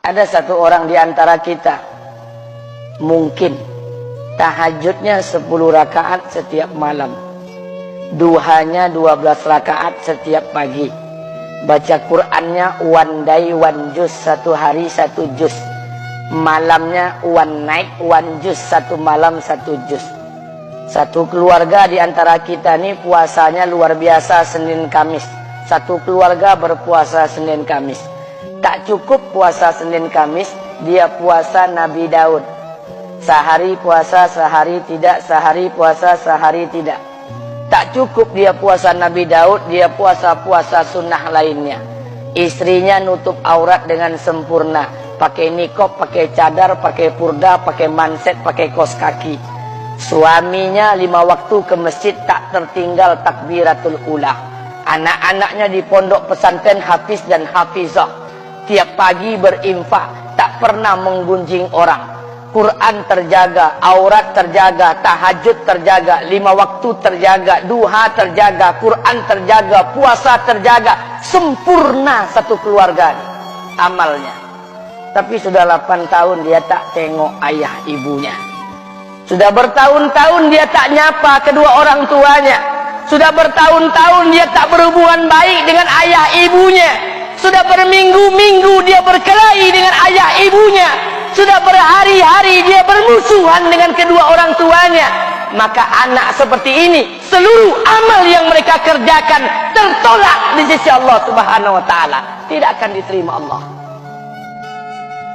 Ada satu orang di antara kita mungkin tahajudnya 10 rakaat setiap malam, duhanya 12 rakaat setiap pagi, baca Qur'annya one day one juz, satu hari satu juz, malamnya one night one juz, satu malam satu juz. Satu keluarga di antara kita ini puasanya luar biasa Senin Kamis. Satu keluarga berpuasa Senin Kamis. Tak cukup puasa Senin Kamis, dia puasa Nabi Daud. Sehari puasa, sehari tidak, sehari puasa, sehari tidak. Tak cukup dia puasa Nabi Daud, dia puasa-puasa sunnah lainnya. Istrinya nutup aurat dengan sempurna. Pakai nikob, pakai cadar, pakai purda, pakai manset, pakai kos kaki. Suaminya 5 waktu ke masjid tak tertinggal takbiratul ula. Anak-anaknya di pondok pesantren hafiz dan hafizah. Tiap pagi berinfak, tak pernah menggunjing orang. Quran terjaga, aurat terjaga, tahajud terjaga, 5 waktu terjaga, duha terjaga, Quran terjaga, puasa terjaga. Sempurna satu keluarga amalnya. Tapi sudah 8 tahun dia tak tengok ayah ibunya. Sudah bertahun-tahun dia tak nyapa kedua orang tuanya. Sudah bertahun-tahun dia tak berhubungan baik dengan ayah ibunya. Sudah berminggu-minggu dia berkelahi dengan ayah ibunya. Sudah berhari-hari dia bermusuhan dengan kedua orang tuanya. Maka anak seperti ini, seluruh amal yang mereka kerjakan tertolak di sisi Allah Subhanahu wa taala, tidak akan diterima Allah.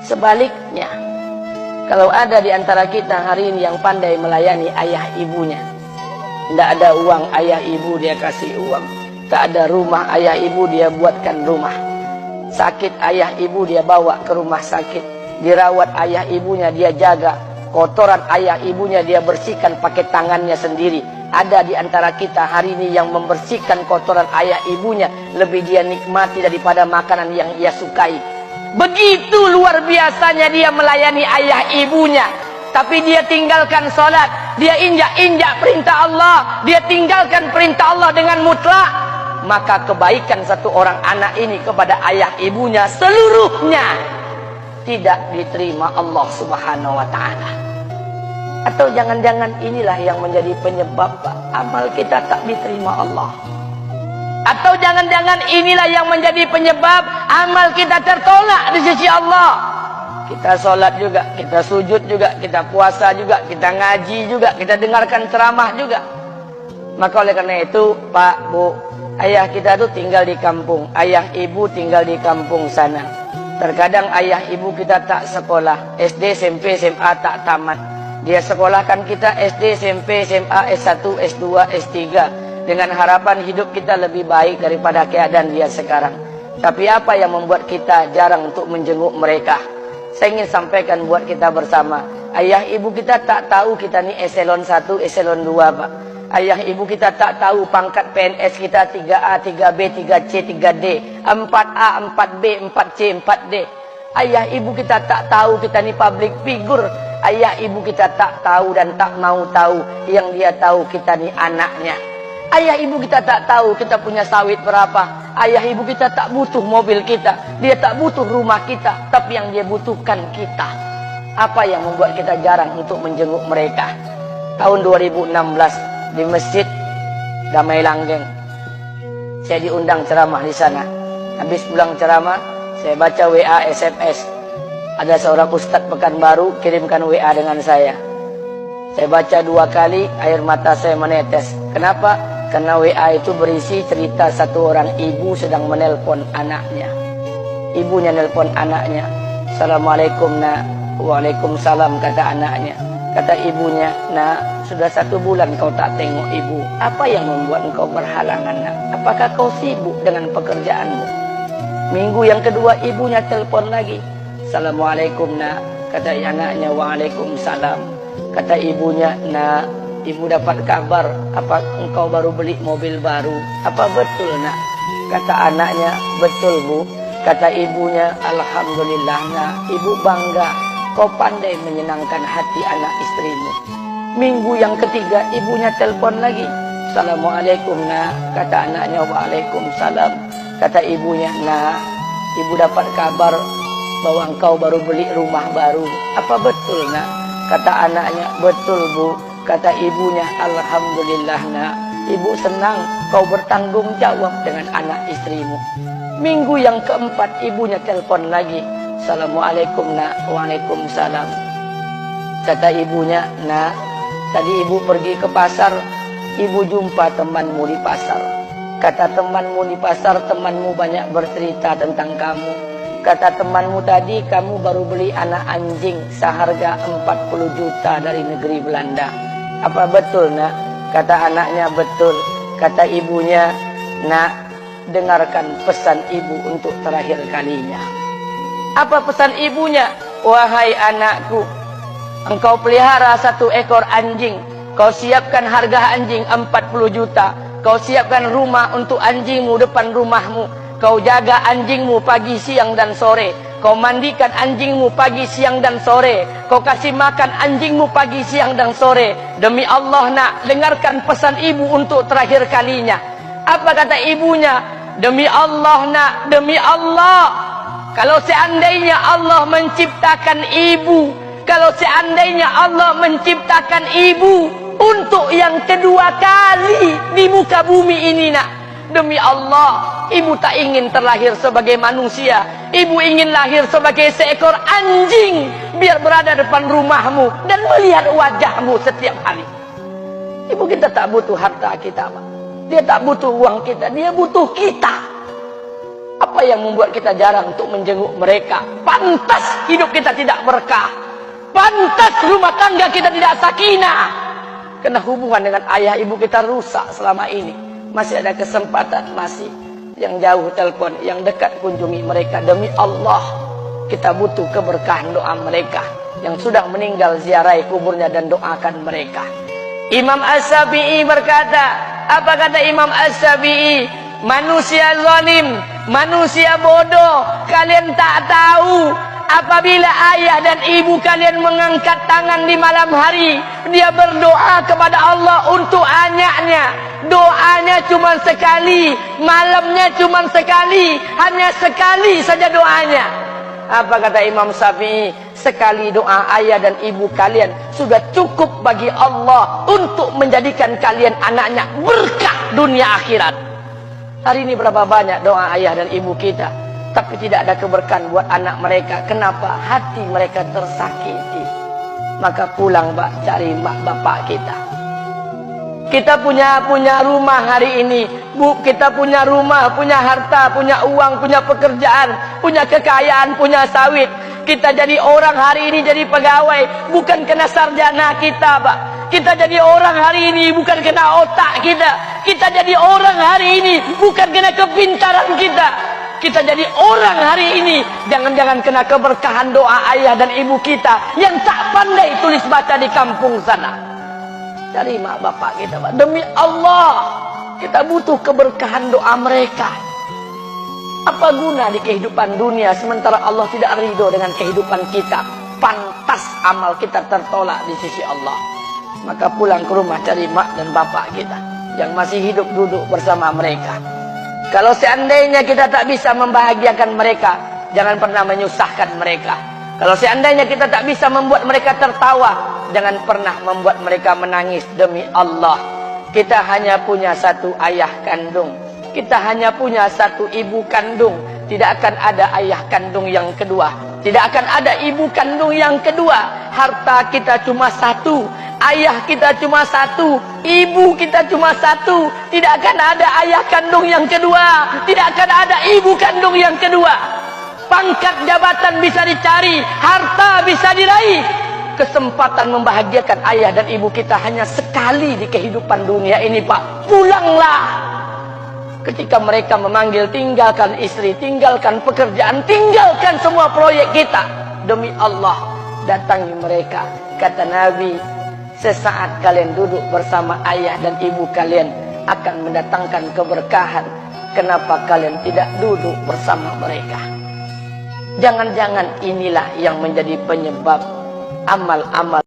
Sebaliknya, kalau ada di antara kita hari ini yang pandai melayani ayah ibunya, tidak ada uang ayah ibu dia kasih uang, tak ada rumah ayah ibu dia buatkan rumah, sakit ayah ibu dia bawa ke rumah sakit, dirawat ayah ibunya dia jaga, kotoran ayah ibunya dia bersihkan pakai tangannya sendiri. Ada di antara kita hari ini yang membersihkan kotoran ayah ibunya lebih dia nikmati daripada makanan yang ia sukai. Begitu luar biasanya dia melayani ayah ibunya. Tapi dia tinggalkan sholat, dia injak-injak perintah Allah, dia tinggalkan perintah Allah dengan mutlak. Maka kebaikan satu orang anak ini kepada ayah ibunya seluruhnya tidak diterima Allah Subhanahu wa ta'ala. Atau jangan-jangan inilah yang menjadi penyebab amal kita tak diterima Allah. Atau jangan-jangan inilah yang menjadi penyebab amal kita tertolak di sisi Allah. Kita sholat juga, kita sujud juga, kita puasa juga, kita ngaji juga, kita dengarkan ceramah juga. Maka oleh karena itu, Pak, Bu, ayah kita tuh tinggal di kampung, ayah ibu tinggal di kampung sana. Terkadang ayah ibu kita tak sekolah, SD, SMP, SMA tak tamat. Dia sekolahkan kita SD, SMP, SMA, S1, S2, S3. Dengan harapan hidup kita lebih baik daripada keadaan dia sekarang. Tapi apa yang membuat kita jarang untuk menjenguk mereka? Saya ingin sampaikan buat kita bersama. Ayah ibu kita tak tahu kita ni eselon 1, eselon 2, Pak. Ayah ibu kita tak tahu pangkat PNS kita 3A, 3B, 3C, 3D, 4A, 4B, 4C, 4D. Ayah ibu kita tak tahu kita ni public figure. Ayah ibu kita tak tahu dan tak mau tahu. Yang dia tahu kita ni anaknya. Ayah ibu kita tak tahu kita punya sawit berapa. Ayah ibu kita tak butuh mobil kita. Dia tak butuh rumah kita. Tapi yang dia butuhkan kita. Apa yang membuat kita jarang untuk menjenguk mereka? Tahun 2016 di Masjid Damai Langgeng, saya diundang ceramah di sana. Habis pulang ceramah, saya baca WA SMS. Ada seorang ustadz Pekanbaru kirimkan WA dengan saya. Saya baca 2 kali, air mata saya menetes. Kenapa? Karena WA itu berisi cerita satu orang ibu sedang menelpon anaknya. Ibunya nelpon anaknya. Assalamualaikum nak. Waalaikumsalam kata anaknya. Kata ibunya, nak, sudah 1 bulan kau tak tengok ibu. Apa yang membuat engkau berhalangan nak? Apakah kau sibuk dengan pekerjaanmu? Minggu yang kedua ibunya telepon lagi. Assalamualaikum nak. Kata anaknya, waalaikumsalam. Kata ibunya, nak, ibu dapat kabar apa engkau baru beli mobil baru. Apa betul nak? Kata anaknya, betul bu. Kata ibunya, alhamdulillah nak, ibu bangga. Kau pandai menyenangkan hati anak istrimu. Minggu yang ketiga ibunya telepon lagi. Assalamualaikum nak. Kata anaknya, waalaikumsalam. Kata ibunya, nak, ibu dapat kabar bahwa engkau baru beli rumah baru. Apa betul nak? Kata anaknya, betul bu. Kata ibunya, alhamdulillah nak. Ibu senang kau bertanggung jawab dengan anak istrimu. Minggu yang keempat ibunya telepon lagi. Assalamualaikum nak. Waalaikumsalam. Kata ibunya, nak, tadi ibu pergi ke pasar. Ibu jumpa temanmu di pasar. Kata temanmu di pasar, temanmu banyak bercerita tentang kamu. Kata temanmu tadi, kamu baru beli anak anjing seharga 40 juta dari negeri Belanda. Apa betul nak? Kata anaknya, betul. Kata ibunya, nak, dengarkan pesan ibu untuk terakhir kalinya. Apa pesan ibunya? Wahai anakku, engkau pelihara 1 ekor anjing. Kau siapkan harga anjing 40 juta. Kau siapkan rumah untuk anjingmu depan rumahmu. Kau jaga anjingmu pagi, siang, dan sore. Kau mandikan anjingmu pagi, siang, dan sore. Kau kasih makan anjingmu pagi, siang, dan sore. Demi Allah nak, dengarkan pesan ibu untuk terakhir kalinya. Apa kata ibunya? Demi Allah nak, demi Allah. Kalau seandainya Allah menciptakan ibu, kalau seandainya Allah menciptakan ibu untuk yang kedua kali di muka bumi ini nak, demi Allah, ibu tak ingin terlahir sebagai manusia. Ibu ingin lahir sebagai seekor anjing, biar berada depan rumahmu dan melihat wajahmu setiap hari. Ibu kita tak butuh harta kita, Pak. Dia tak butuh uang kita, dia butuh kita. Apa yang membuat kita jarang untuk menjenguk mereka? Pantas hidup kita tidak berkah. Pantas rumah tangga kita tidak sakinah. Karena hubungan dengan ayah ibu kita rusak selama ini. Masih ada kesempatan, masih. Yang jauh telepon, yang dekat kunjungi mereka. Demi Allah, kita butuh keberkahan doa mereka. Yang sudah meninggal, ziarahi kuburnya dan doakan mereka. Imam As-Syafi'i berkata, apa kata Imam As-Syafi'i? Manusia zalim, manusia bodoh, kalian tak tahu apabila ayah dan ibu kalian mengangkat tangan di malam hari, dia berdoa kepada Allah untuk anaknya. Doanya cuma sekali, malamnya cuma sekali, hanya sekali saja doanya. Apa kata Imam Syafi'i? Sekali doa ayah dan ibu kalian sudah cukup bagi Allah untuk menjadikan kalian anaknya berkah dunia akhirat. Hari ini berapa banyak doa ayah dan ibu kita, tapi tidak ada keberkahan buat anak mereka. Kenapa? Hati mereka tersakiti. Maka pulang, Pak, cari mak bapak kita. Kita punya rumah hari ini, Bu. Kita punya rumah, punya harta, punya uang, punya pekerjaan, punya kekayaan, punya sawit. Kita jadi orang hari ini jadi pegawai, bukan kena sarjana kita, Pak. Kita jadi orang hari ini bukan kena otak kita. Kita jadi orang hari ini bukan kena kepintaran kita. Kita jadi orang hari ini jangan-jangan kena keberkahan doa ayah dan ibu kita yang tak pandai tulis baca di kampung sana. Cari mak bapak kita, Pak. Demi Allah, kita butuh keberkahan doa mereka. Apa guna di kehidupan dunia sementara Allah tidak ridho dengan kehidupan kita? Pantas amal kita tertolak di sisi Allah. Maka pulang ke rumah cari mak dan bapak kita yang masih hidup, duduk bersama mereka. Kalau seandainya kita tak bisa membahagiakan mereka, jangan pernah menyusahkan mereka. Kalau seandainya kita tak bisa membuat mereka tertawa, jangan pernah membuat mereka menangis. Demi Allah, kita hanya punya 1 ayah kandung. Kita hanya punya 1 ibu kandung. Tidak akan ada ayah kandung yang kedua. Tidak akan ada ibu kandung yang kedua. Harta kita cuma 1. Ayah kita cuma 1. Ibu kita cuma 1. Tidak akan ada ayah kandung yang kedua. Tidak akan ada ibu kandung yang kedua. Pangkat jabatan bisa dicari, harta bisa diraih. Kesempatan membahagiakan ayah dan ibu kita hanya sekali di kehidupan dunia ini, Pak. Pulanglah. Ketika mereka memanggil, tinggalkan istri, tinggalkan pekerjaan, tinggalkan semua proyek kita. Demi Allah, datangi mereka. Kata Nabi, sesaat kalian duduk bersama ayah dan ibu kalian akan mendatangkan keberkahan. Kenapa kalian tidak duduk bersama mereka? Jangan-jangan inilah yang menjadi penyebab amal-amal